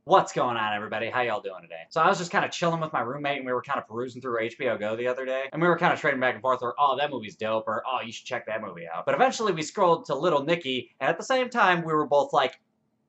What's going on, everybody? How y'all doing today? So I was just kind of chilling with my roommate, and we were kind of perusing through HBO Go the other day, and we were kind of trading back and forth, or oh, that movie's dope, or oh, you should check that movie out. But eventually we scrolled to Little Nicky, and at the same time we were both like,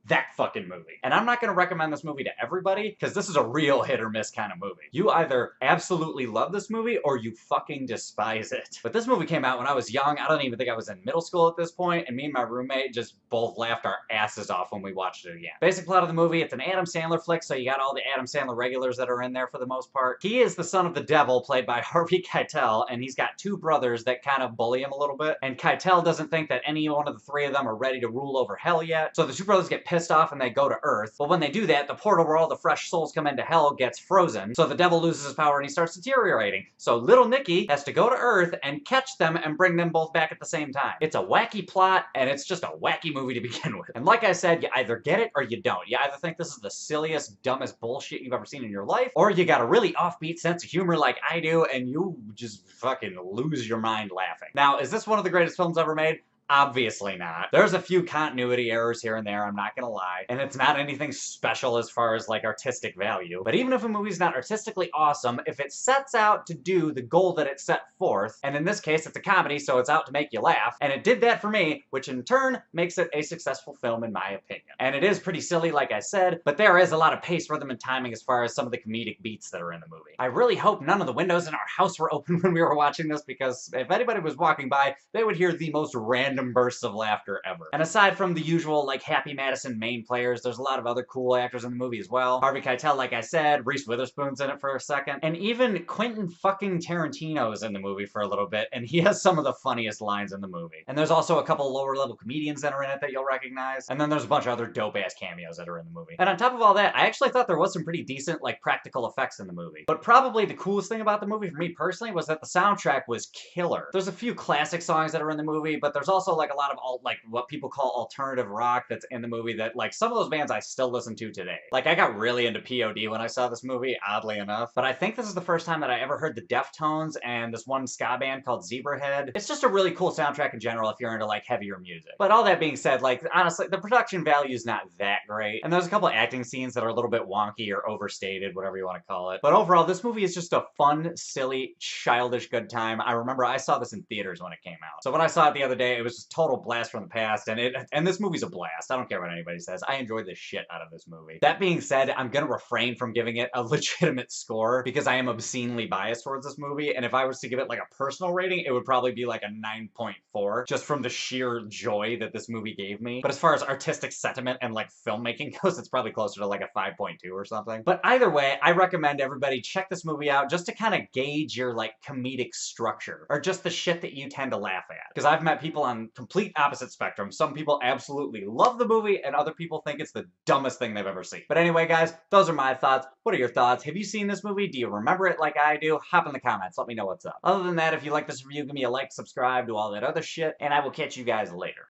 that fucking movie. And I'm not going to recommend this movie to everybody, because this is a real hit or miss kind of movie. You either absolutely love this movie, or you fucking despise it. But this movie came out when I was young. I don't even think I was in middle school at this point, and me and my roommate just both laughed our asses off when we watched it again. Basic plot of the movie, it's an Adam Sandler flick, so you got all the Adam Sandler regulars that are in there for the most part. He is the son of the devil, played by Harvey Keitel, and he's got two brothers that kind of bully him a little bit, and Keitel doesn't think that any one of the three of them are ready to rule over hell yet, so the two brothers get pissed off and they go to Earth. But when they do that, the portal where all the fresh souls come into hell gets frozen, so the devil loses his power and he starts deteriorating. So Little Nicky has to go to Earth and catch them and bring them both back at the same time. It's a wacky plot, and it's just a wacky movie to begin with. And like I said, you either get it or you don't. You either think this is the silliest, dumbest bullshit you've ever seen in your life, or you got a really offbeat sense of humor like I do, and you just fucking lose your mind laughing. Now, is this one of the greatest films ever made? Obviously not. There's a few continuity errors here and there, I'm not gonna lie, and it's not anything special as far as like artistic value. But even if a movie's not artistically awesome, if it sets out to do the goal that it set forth, and in this case it's a comedy, so it's out to make you laugh, and it did that for me, which in turn makes it a successful film in my opinion. And it is pretty silly, like I said, but there is a lot of pace, rhythm, and timing as far as some of the comedic beats that are in the movie. I really hope none of the windows in our house were open when we were watching this, because if anybody was walking by, they would hear the most random bursts of laughter ever. And aside from the usual, like, Happy Madison main players, there's a lot of other cool actors in the movie as well. Harvey Keitel, like I said, Reese Witherspoon's in it for a second, and even Quentin fucking Tarantino's in the movie for a little bit, and he has some of the funniest lines in the movie. And there's also a couple lower-level comedians that are in it that you'll recognize, and then there's a bunch of other dope-ass cameos that are in the movie. And on top of all that, I actually thought there was some pretty decent, like, practical effects in the movie. But probably the coolest thing about the movie for me personally was that the soundtrack was killer. There's a few classic songs that are in the movie, but there's also, like, a lot of like what people call alternative rock that's in the movie that, like, some of those bands I still listen to today. Like, I got really into POD when I saw this movie, oddly enough, but I think this is the first time that I ever heard the Deftones and this one ska band called Zebrahead. It's just a really cool soundtrack in general if you're into, like, heavier music. But all that being said, like, honestly, the production value is not that great, and there's a couple acting scenes that are a little bit wonky or overstated, whatever you want to call it. But overall, this movie is just a fun, silly, childish good time. I remember I saw this in theaters when it came out. So when I saw it the other day, it was just total blast from the past, and this movie's a blast. I don't care what anybody says. I enjoyed the shit out of this movie. That being said, I'm gonna refrain from giving it a legitimate score because I am obscenely biased towards this movie, and if I was to give it like a personal rating, it would probably be like a 9.4, just from the sheer joy that this movie gave me. But as far as artistic sentiment and like filmmaking goes, it's probably closer to like a 5.2 or something. But either way, I recommend everybody check this movie out just to kind of gauge your like comedic structure, or just the shit that you tend to laugh at. Because I've met people on complete opposite spectrum. Some people absolutely love the movie, and other people think it's the dumbest thing they've ever seen. But anyway, guys, those are my thoughts. What are your thoughts? Have you seen this movie? Do you remember it like I do? Hop in the comments. Let me know what's up. Other than that, if you like this review, give me a like, subscribe, do all that other shit, and I will catch you guys later.